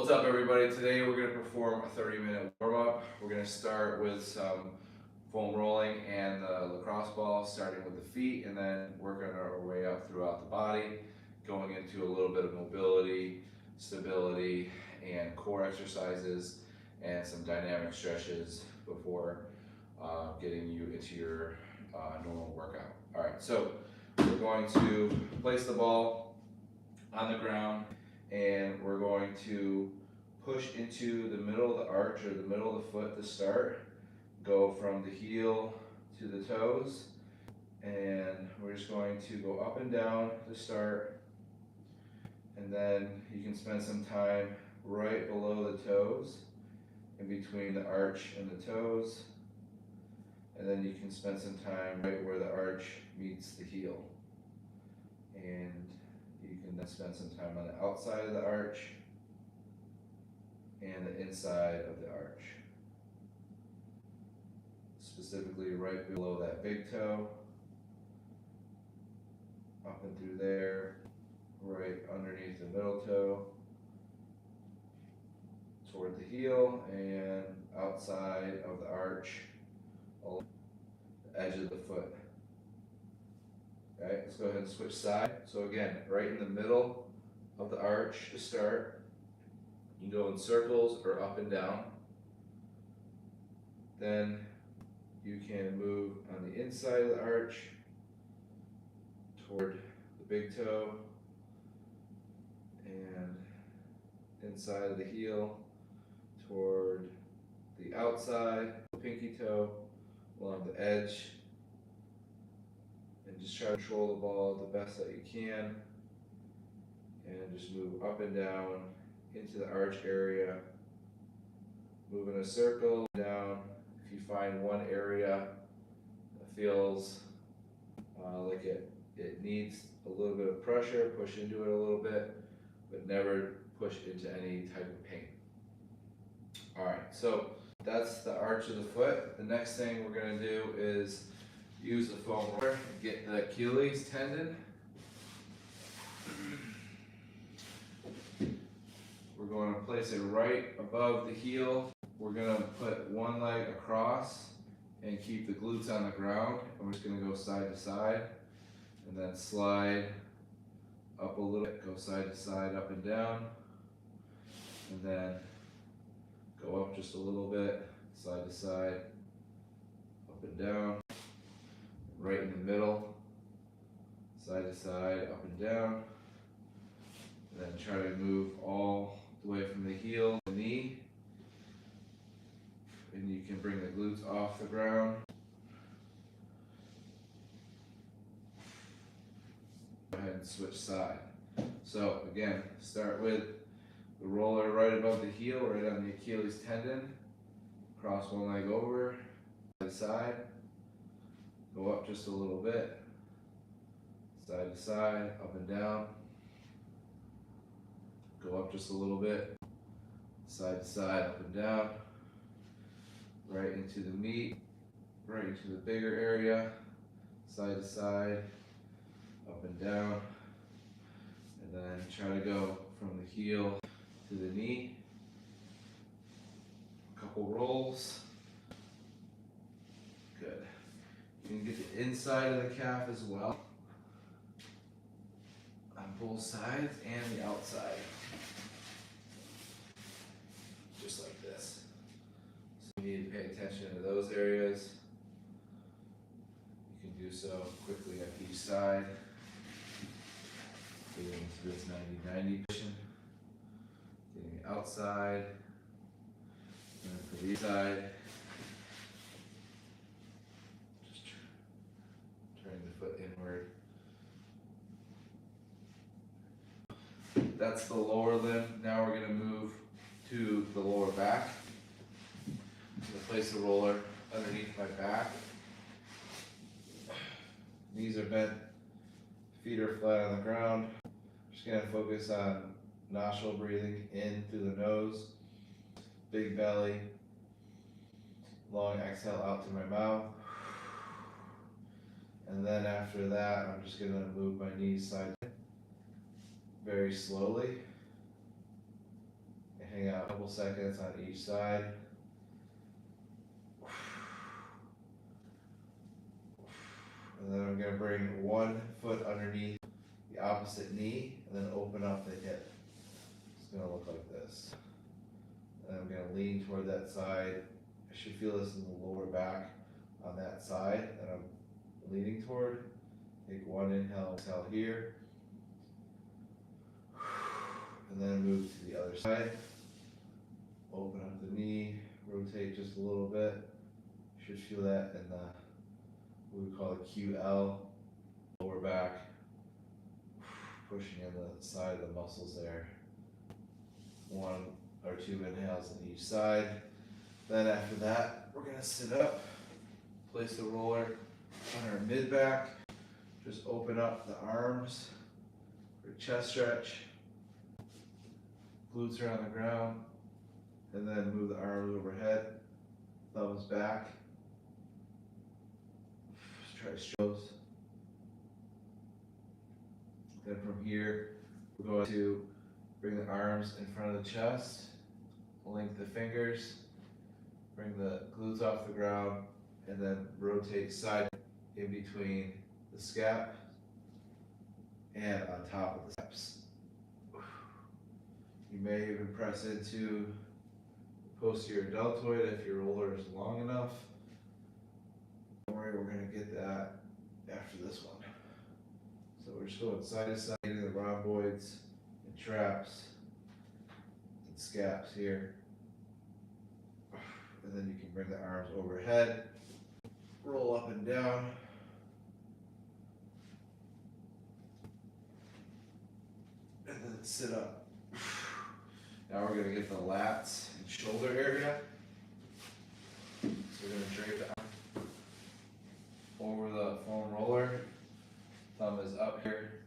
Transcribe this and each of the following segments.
What's up, everybody? Today we're going to perform a 30-minute warm-up. We're going to start with some foam rolling and the lacrosse ball, starting with the feet and then working our way up throughout the body, going into a little bit of mobility, stability, and core exercises, and some dynamic stretches before getting you into your normal workout. All right, so we're going to place the ball on the ground, and we're going to push into the middle of the arch or the middle of the foot to start. Go from the heel to the toes, and we're just going to go up and down to start, and then you can spend some time right below the toes, in between the arch and the toes, and then you can spend some time right where the arch meets the heel, and you can then spend some time on the outside of the arch and the inside of the arch. Specifically right below that big toe, up and through there, right underneath the middle toe, toward the heel, and outside of the arch, along the edge of the foot. Okay, let's go ahead and switch side. So again, right in the middle of the arch to start. You can go in circles or up and down. Then you can move on the inside of the arch toward the big toe and inside of the heel toward the outside, the pinky toe along the edge. And just try to control the ball the best that you can, and just move up and down into the arch area. Move in a circle down. If you find one area that feels like it needs a little bit of pressure, push into it a little bit, but never push into any type of pain. All right, so that's the arch of the foot. The next thing we're going to do is use the foam roller and get the Achilles tendon. We're going to place it right above the heel. We're going to put one leg across and keep the glutes on the ground. And we're just going to go side to side and then slide up a little bit, go side to side, up and down, and then go up just a little bit, side to side, up and down. Right in the middle, side to side, up and down. And then try to move all the way from the heel to the knee. And you can bring the glutes off the ground. Go ahead and switch side. So again, start with the roller right above the heel, right on the Achilles tendon. Cross one leg over, side to side. Go up just a little bit, side to side, up and down. Go up just a little bit, side to side, up and down. Right into the meat, right into the bigger area, side to side, up and down. And then try to go from the heel to the knee. A couple rolls. Good. You can get the inside of the calf as well, on both sides and the outside, just like this. So you need to pay attention to those areas. You can do so quickly at each side, getting into this 90-90 position, getting the outside, and then for the side. The foot inward. That's the lower limb. Now we're going to move to the lower back. I'm going to place the roller underneath my back. Knees are bent, feet are flat on the ground. Just going to focus on nostril breathing in through the nose, big belly, long exhale out through my mouth. And then after that, I'm just going to move my knees side very slowly hang out a couple seconds on each side. And then I'm gonna bring one foot underneath the opposite knee and then open up the hip. It's gonna look like this. And I'm gonna lean toward that side. I should feel this in the lower back on that side that I'm leaning toward. Take one inhale, exhale here. And then move to the other side. Open up the knee, rotate just a little bit. You should feel that in the, what we call the QL, lower back. Pushing in the side of the muscles there. 1 or 2 inhales on each side. Then after that, we're gonna sit up, place the roller on our mid back. Just open up the arms for chest stretch. Glutes are on the ground. And then move the arms overhead, thumbs back. Try strokes. Then from here, we're going to bring the arms in front of the chest, link the fingers, bring the glutes off the ground, and then rotate side in between the scap and on top of the steps. You may even press into the posterior deltoid if your roller is long enough. Don't worry, we're going to get that after this one. So we're just going side to side, getting the rhomboids and traps and scaps here. And then you can bring the arms overhead, roll up and down. And then sit up. Now we're going to get the lats and shoulder area. So we're going to drape the arm over the foam roller. Thumb is up here.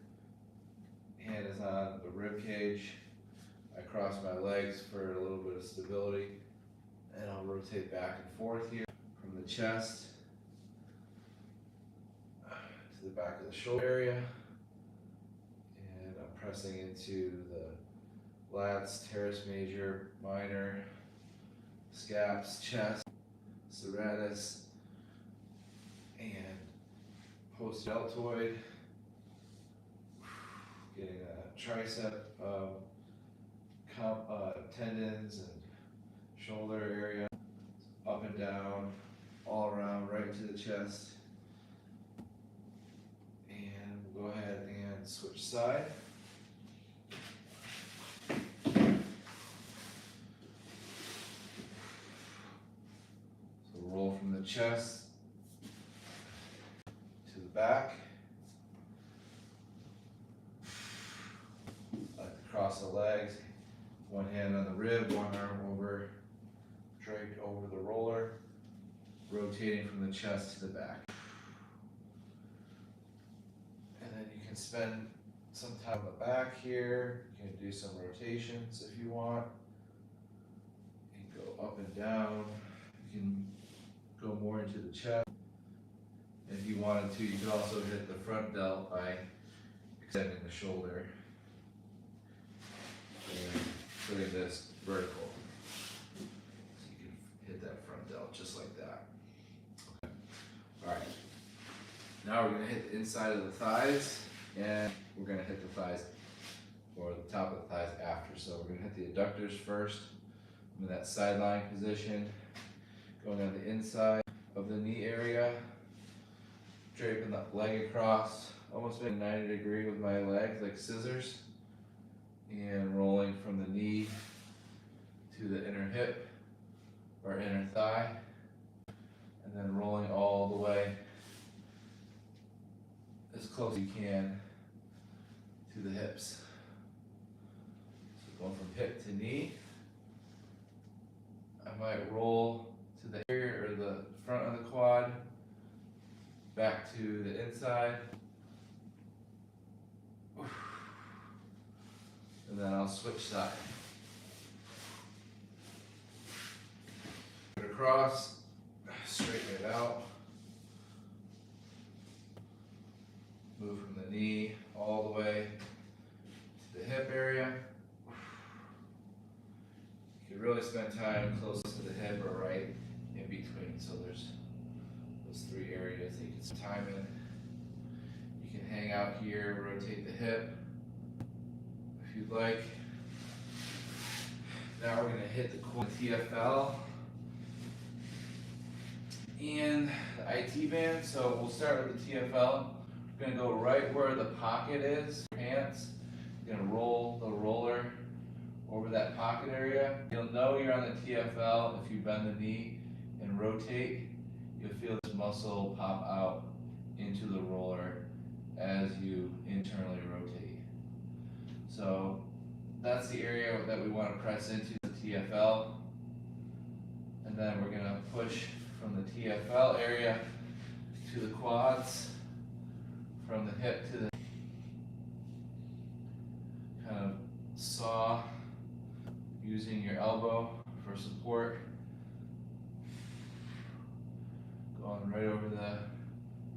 Hand is on the rib cage. I cross my legs for a little bit of stability. And I'll rotate back and forth here from the chest to the back of the shoulder area. And I'm pressing into the lats, teres major, minor, scaps, chest, serratus, and post-deltoid. Getting a tricep tendons and shoulder area, up and down, all around, right into the chest. And we'll go ahead and switch side. So roll from the chest to the back. I like to cross the legs, one hand on the rib, one arm over, draped over the roller, rotating from the chest to the back. And then you can spend some time on the back here. You can do some rotations if you want. You can go up and down. You can go more into the chest. If you wanted to, you could also hit the front delt by extending the shoulder and putting this vertical. So you can hit that front delt just like that. Okay. All right. Now we're going to hit the inside of the thighs, and we're going to hit the thighs, or the top of the thighs after. So we're going to hit the adductors first. I'm in that sideline position, going on the inside of the knee area, draping the leg across, almost making 90 degree with my legs like scissors, and rolling from the knee to the inner hip or inner thigh, and then rolling all the way as close as you can to the hips. So going from hip to knee, I might roll to the area or the front of the quad, back to the inside, and then I'll switch side. Put it across, straighten it out, move from the knee all the way to the hip area, spend time close to the hip or right in between. So there's those three areas that you can spend time in. You can hang out here, rotate the hip if you'd like. Now we're going to hit the core TFL and the IT band. So we'll start with the TFL. We're going to go right where the pocket is, your hands. You're going to roll the roller over that pocket area. You'll know you're on the TFL if you bend the knee and rotate. You'll feel this muscle pop out into the roller as you internally rotate. So that's the area that we want to press into, the TFL. And then we're going to push from the TFL area to the quads, from the hip to the kind of saw using your elbow for support. Going right over the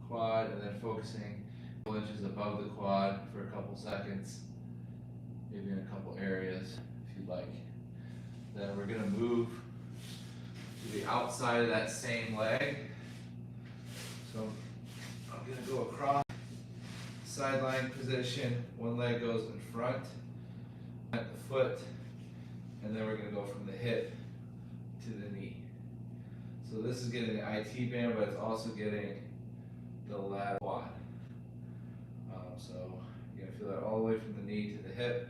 quad and then focusing a couple inches above the quad for a couple seconds, maybe in a couple areas if you'd like. Then we're going to move to the outside of that same leg. So I'm going to go across sideline position. One leg goes in front at the foot, and then we're going to go from the hip to the knee. So this is getting the IT band, but it's also getting the lat quad. So you're going to feel that all the way from the knee to the hip,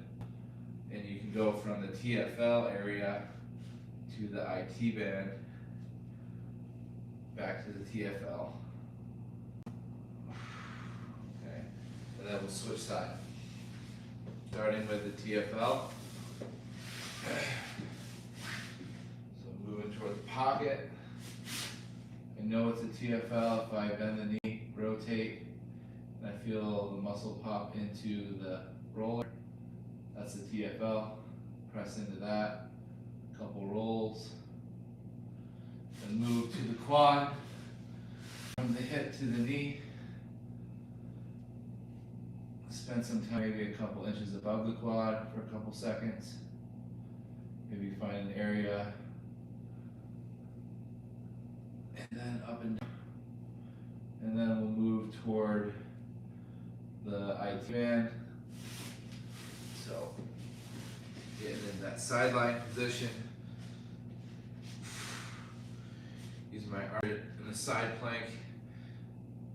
and you can go from the TFL area to the IT band, back to the TFL. Okay, and then we'll switch sides. Starting with the TFL. So moving toward the pocket. I know it's a TFL if I bend the knee, rotate, and I feel the muscle pop into the roller. That's the TFL. Press into that. A couple rolls. Then move to the quad. From the hip to the knee. Spend some time, maybe a couple inches above the quad for a couple seconds. Maybe find an area. And then up and down. And then we'll move toward the IT band. So, getting in that sideline position. Using my arm in a side plank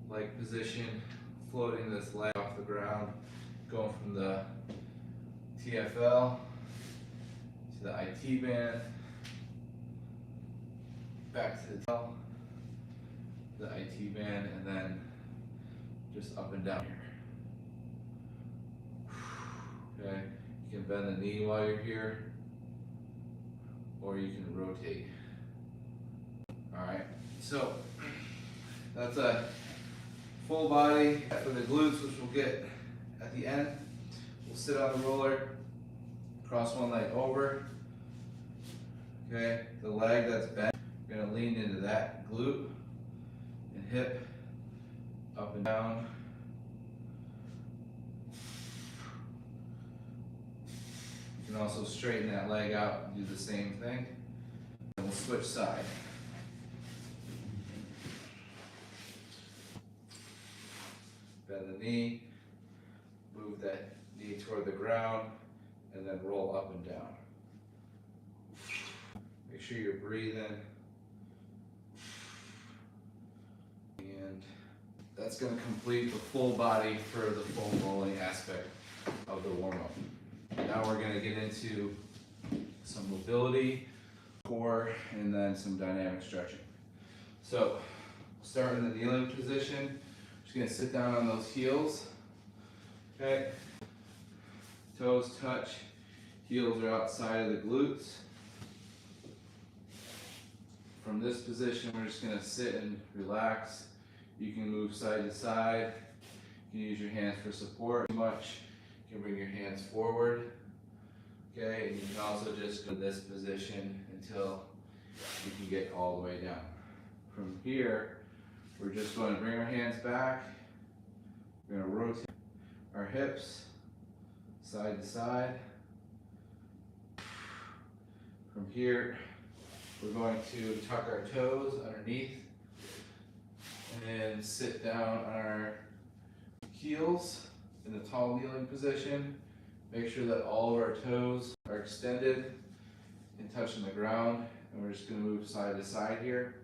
like position, floating this leg off the ground, going from the TFL to the IT band, back to the IT band, and then just up and down here. Okay, you can bend the knee while you're here, or you can rotate. All right, so that's a full body for the glutes, which we'll get at the end. We'll sit on the roller, cross one leg over. Okay, the leg that's bent, we're gonna lean into that glute and hip, up and down. You can also straighten that leg out and do the same thing. And we'll switch side. Bend the knee, move that knee toward the ground, and then roll up and down. Make sure you're breathing. And that's going to complete the full body for the foam rolling aspect of the warm-up. Now we're going to get into some mobility, core, and then some dynamic stretching. So, start in the kneeling position. Just going to sit down on those heels. Okay. Toes touch. Heels are outside of the glutes. From this position, we're just going to sit and relax. You can move side to side. You can use your hands for support. Too much, you can bring your hands forward. Okay, and you can also just go to this position until you can get all the way down. From here, we're just going to bring our hands back. We're going to rotate our hips side to side. From here, we're going to tuck our toes underneath and sit down on our heels in the tall kneeling position. Make sure that all of our toes are extended and touching the ground, and we're just going to move side to side here.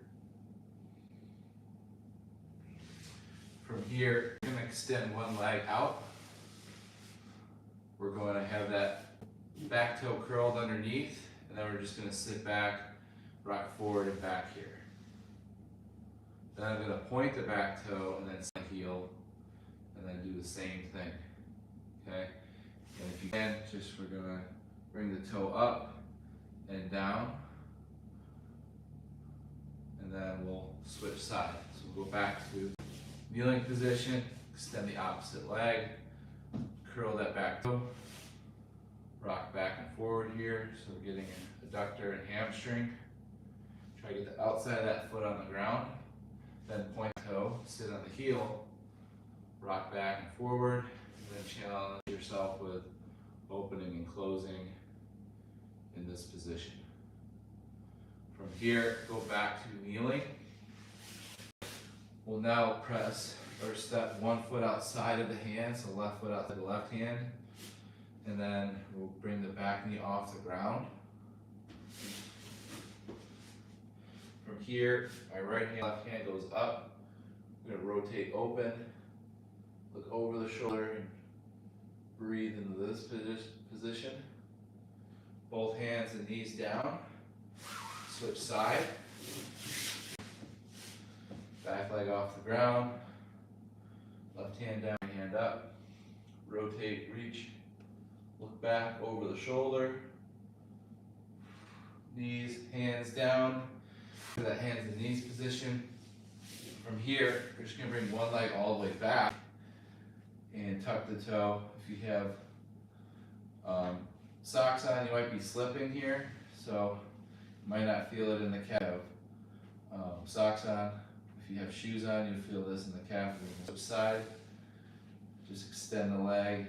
From here, we're going to extend one leg out. We're going to have that back toe curled underneath, and then we're just going to sit back, rock forward and back here. Then I'm going to point the back toe and then heel, and then do the same thing. Okay? And if you can, we're going to bring the toe up and down, and then we'll switch sides. So we'll go back to kneeling position, extend the opposite leg, curl that back toe, rock back and forward here, so we're getting an adductor and hamstring. Try to get the outside of that foot on the ground, then point the toe, sit on the heel, rock back and forward, and then challenge yourself with opening and closing in this position. From here, go back to kneeling. We'll now press or step one foot outside of the hand, so left foot outside the left hand, and then we'll bring the back knee off the ground. From here, my right hand, left hand goes up. I'm going to rotate open, look over the shoulder, and breathe into this position. Both hands and knees down. Switch side. Back leg off the ground. Left hand down, right hand up. Rotate, reach. Look back over the shoulder. Knees, hands down. To that hands and knees position. From here, we're just going to bring one leg all the way back and tuck the toe. If you have socks on, you might be slipping here, so you might not feel it in the calf. Socks on. If you have shoes on, you'll feel this in the calf. On the side, just extend the leg,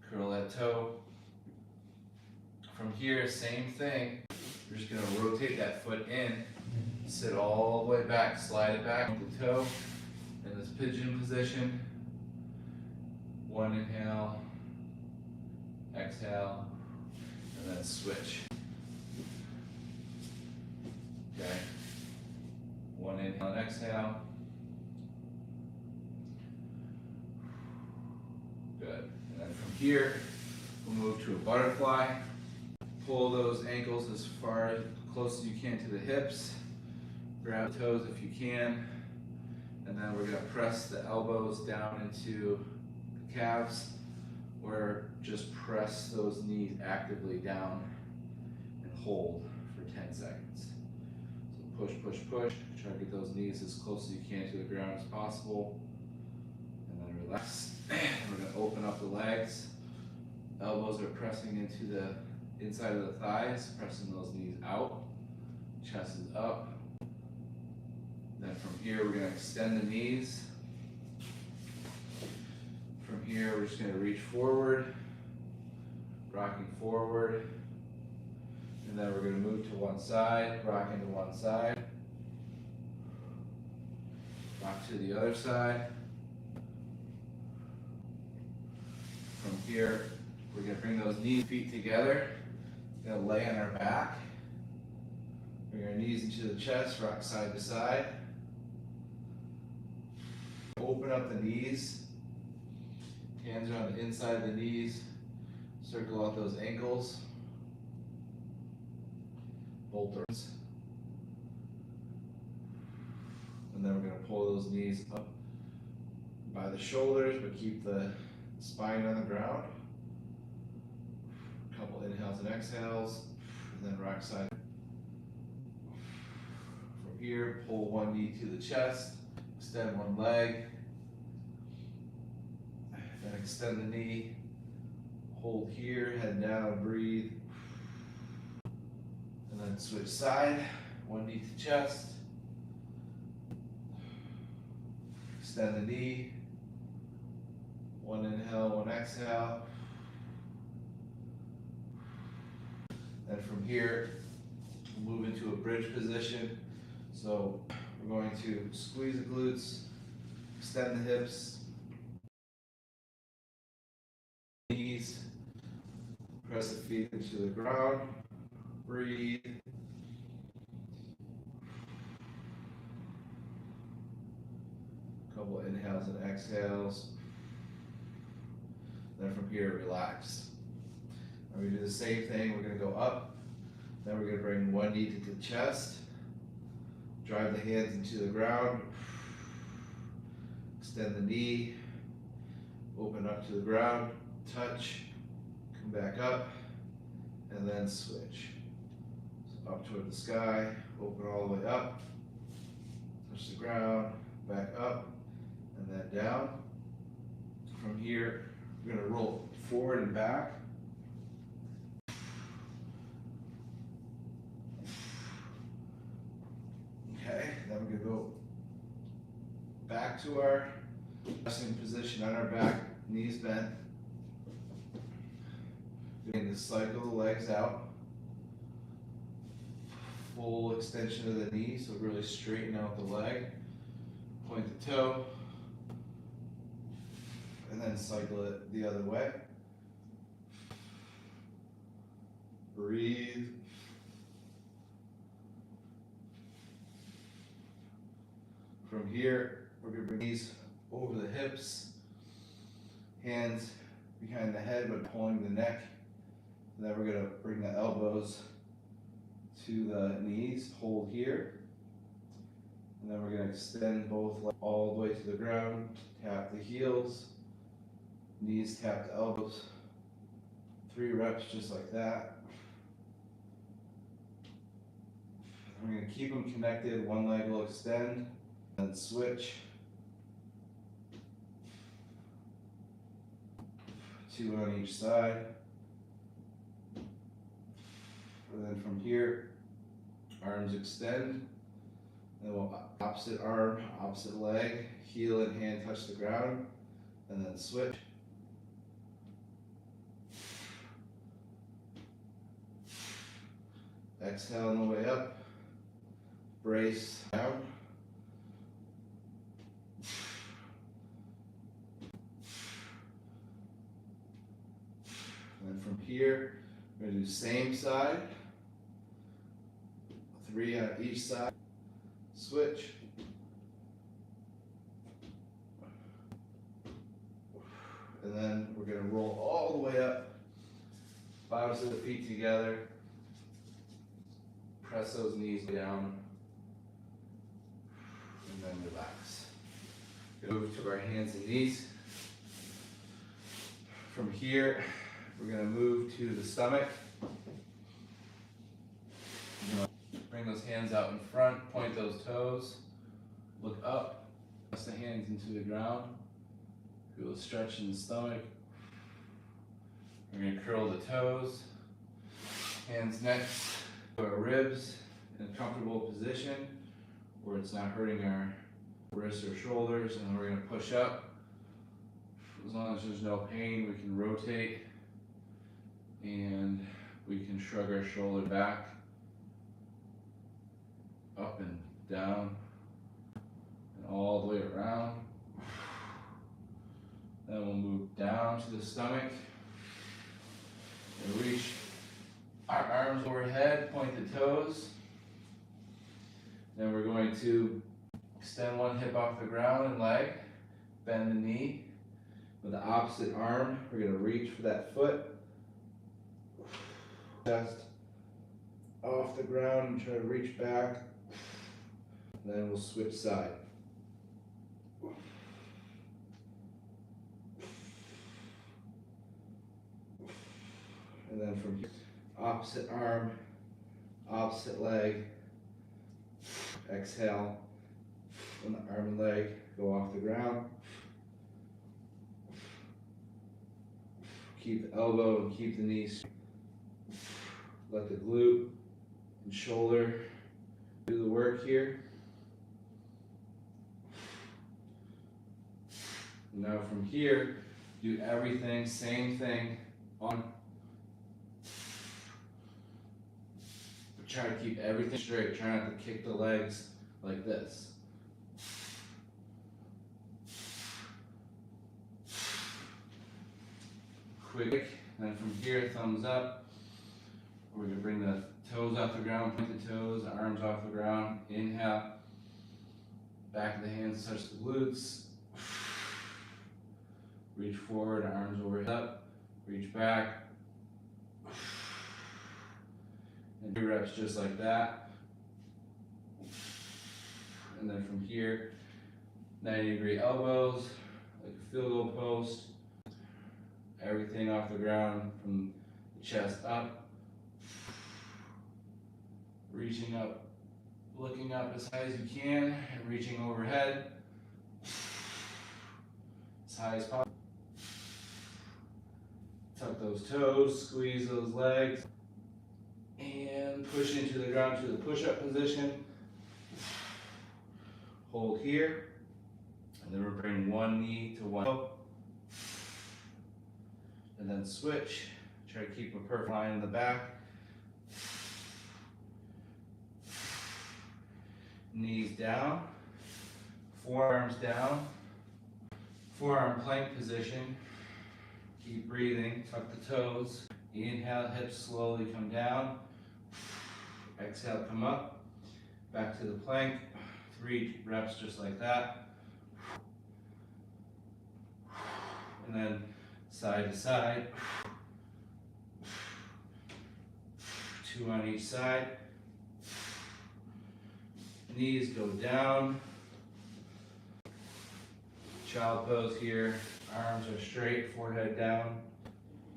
curl that toe. From here, same thing. We're just going to rotate that foot in, sit all the way back, slide it back with the toe in this pigeon position. One inhale, exhale, and then switch. Okay. One inhale and exhale. Good. And then from here, we'll move to a butterfly. Pull those ankles as far close as you can to the hips. Grab the toes if you can. And then we're going to press the elbows down into the calves, or just press those knees actively down and hold for 10 seconds. So push, push, push. Try to get those knees as close as you can to the ground as possible. And then relax. We're going to open up the legs. Elbows are pressing into the inside of the thighs, pressing those knees out. Chest is up. Then from here, we're going to extend the knees. From here, we're just going to reach forward, rocking forward. And then we're going to move to one side, rocking to one side. Rock to the other side. From here, we're going to bring those knees, feet together. We're going to lay on our back. Bring our knees into the chest, rock side to side. Open up the knees. Hands are on the inside of the knees. Circle out those ankles. Bolt turns. And then we're going to pull those knees up by the shoulders, but keep the spine on the ground. A couple inhales and exhales, and then rock side. From here, pull one knee to the chest, extend one leg, then extend the knee, hold here, head down, breathe, and then switch side, one knee to chest, extend the knee, one inhale, one exhale, Then from here, we'll move into a bridge position. So we're going to squeeze the glutes, extend the hips, knees, press the feet into the ground, breathe. Couple inhales and exhales. Then from here, relax. And we do the same thing. We're going to go up. Then we're going to bring one knee to the chest. Drive the hands into the ground. Extend the knee. Open up to the ground. Touch. Come back up. And then switch. So up toward the sky. Open all the way up. Touch the ground. Back up. And then down. From here, we're going to roll forward and back. Okay, then we're going to go back to our resting position on our back, knees bent. We're going to cycle the legs out. Full extension of the knee, so really straighten out the leg. Point the toe. And then cycle it the other way. Breathe. From here, we're going to bring these over the hips, hands behind the head but pulling the neck. And then we're going to bring the elbows to the knees, hold here. And then we're going to extend both legs all the way to the ground, tap the heels. Knees tap the elbows. 3 reps just like that. We're going to keep them connected. One leg will extend, then switch. 2 on each side. And then from here, arms extend. Then we'll opposite arm, opposite leg, heel and hand touch the ground, and then switch. Exhale on the way up, brace down. And then from here, we're going to do same side, 3 on each side, switch. And then we're going to roll all the way up, bottoms of the feet together. Press those knees down, and then relax. Move to our hands and knees. From here, we're going to move to the stomach. Bring those hands out in front, point those toes, look up, press the hands into the ground. Feel a stretch in the stomach. We're going to curl the toes, hands next. Our ribs in a comfortable position where it's not hurting our wrists or shoulders, and then we're going to push up. As long as there's no pain, we can rotate and we can shrug our shoulder back, up and down, and all the way around. Then we'll move down to the stomach and reach our arms overhead, point the toes. Then we're going to extend one hip off the ground and leg, bend the knee. With the opposite arm, we're going to reach for that foot. Chest off the ground and try to reach back. And then we'll switch side. And then from here, opposite arm, opposite leg. Exhale. When the arm and leg go off the ground. Keep the elbow and keep the knees. Let the glute and shoulder do the work here. Now from here, do everything, same thing on Try to keep everything straight. Try not to kick the legs like this. Quick, and then from here, thumbs up. We're gonna bring the toes off the ground, point the toes, the arms off the ground. Inhale. Back of the hands touch the glutes. Reach forward, arms overhead up. Reach back. And 2 reps just like that. And then from here, 90-degree elbows, like a field goal post. Everything off the ground from the chest up. Reaching up, looking up as high as you can, and reaching overhead as high as possible. Tuck those toes, squeeze those legs, and push into the ground to the push-up position. Hold here, and then we're bringing one knee to one toe, and then switch. Try to keep a perfect line in the back. Knees down, forearms down, forearm plank position. Keep breathing, tuck the toes. Inhale, hips slowly come down. Exhale, come up. Back to the plank. 3 reps just like that. And then side to side. 2 on each side. Knees go down. Child pose here. Arms are straight, forehead down.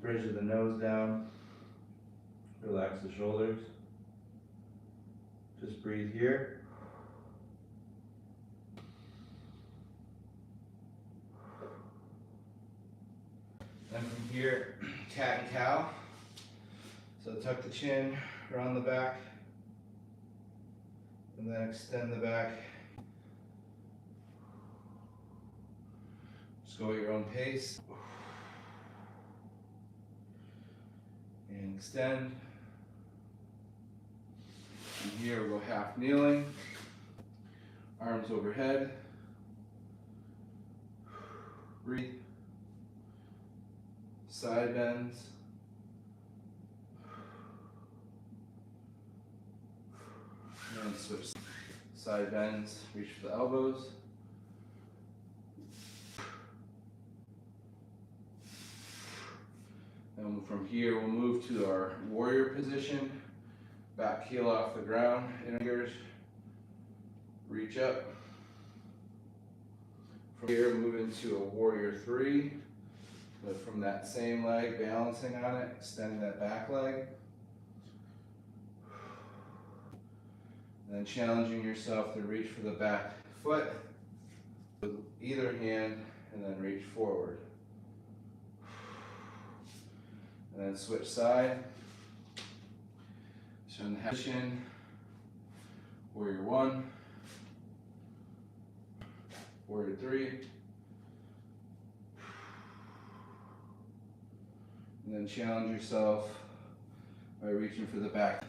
Bridge of the nose down. Relax the shoulders. Just breathe here. Then from here, cat and cow. So tuck the chin, round the back. And then extend the back. Just go at your own pace. And extend. And here we'll go half kneeling. Arms overhead. Breathe. Side bends. And switch. Side bends, reach for the elbows. And from here, we'll move to our warrior position. Back heel off the ground, inner fingers. Reach up. From here, move into a warrior 3. But from that same leg, balancing on it, extending that back leg. And then challenging yourself to reach for the back foot with either hand and then reach forward. And then switch side. So in the position, warrior 1, warrior 3, and then challenge yourself by reaching for the back.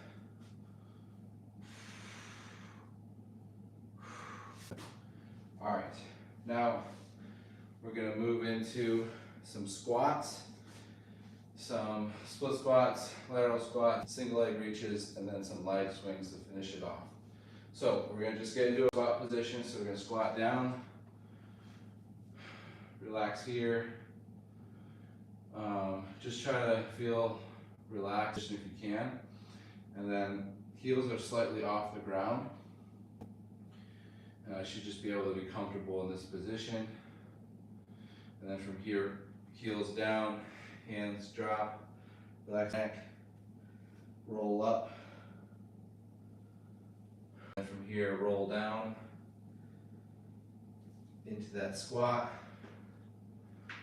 All right, now we're gonna move into some squats, some split squats, lateral squats, single leg reaches, and then some leg swings to finish it off. So we're gonna just get into a squat position. So we're gonna squat down, relax here. Just try to feel relaxed if you can. And then heels are slightly off the ground. Should just be able to be comfortable in this position. And then from here, heels down, hands drop, relax neck, roll up. And from here, roll down into that squat,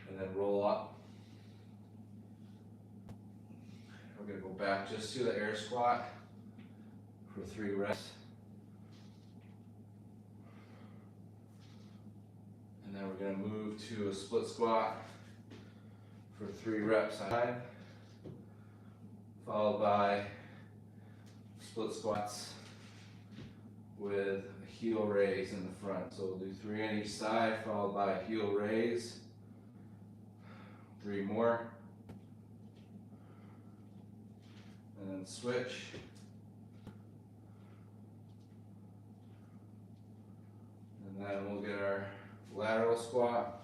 and then roll up. We're gonna go back just to the air squat for 3 reps. And then we're gonna move to a split squat for 3 reps side, followed by split squats with a heel raise in the front. So we'll do 3 on each side, followed by a heel raise. 3 more. And then switch. And then we'll get our lateral squat.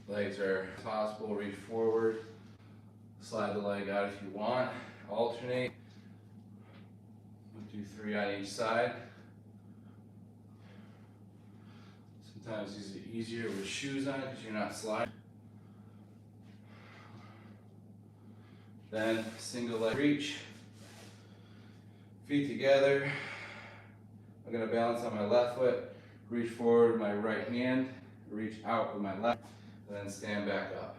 Legs are possible, reach forward. Slide the leg out if you want. Alternate. We'll do 3 on each side. Sometimes it's easier with shoes on because you're not sliding. Then single leg reach. Feet together. I'm going to balance on my left foot. Reach forward with my right hand. Reach out with my left. And then stand back up.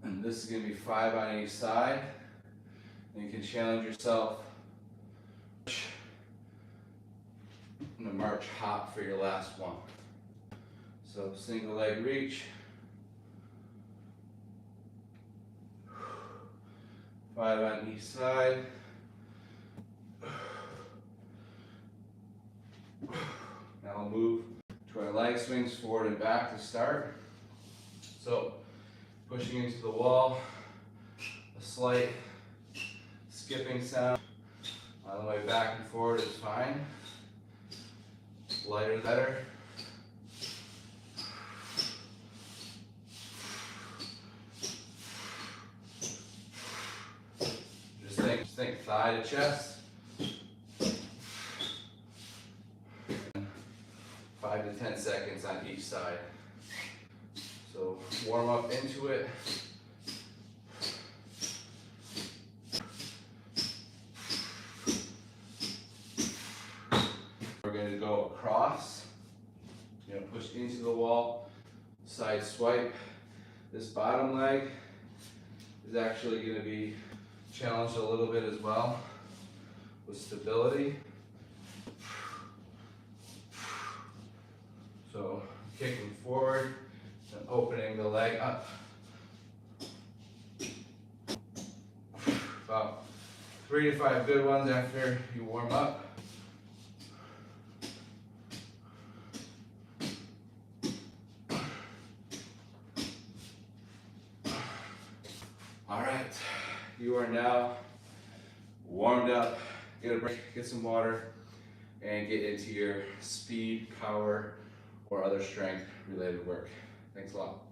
And this is going to be 5 on each side. And you can challenge yourself in the march hop for your last one. So single leg reach. 5 on each side. Now we'll move to our leg swings forward and back to start. So pushing into the wall, a slight skipping sound on the way back and forward is fine. Lighter the better. Just think thigh to chest. 5 to 10 seconds on each side. So warm up into it. We're going to go across. You're going to push into the wall, side swipe. This bottom leg is actually going to be challenged a little bit as well with stability. So kicking forward and opening the leg up. About 3 to 5 good ones after you warm up. All right, you are now warmed up. Get a break, get some water, and get into your speed, power, or other strength related work. Thanks a lot.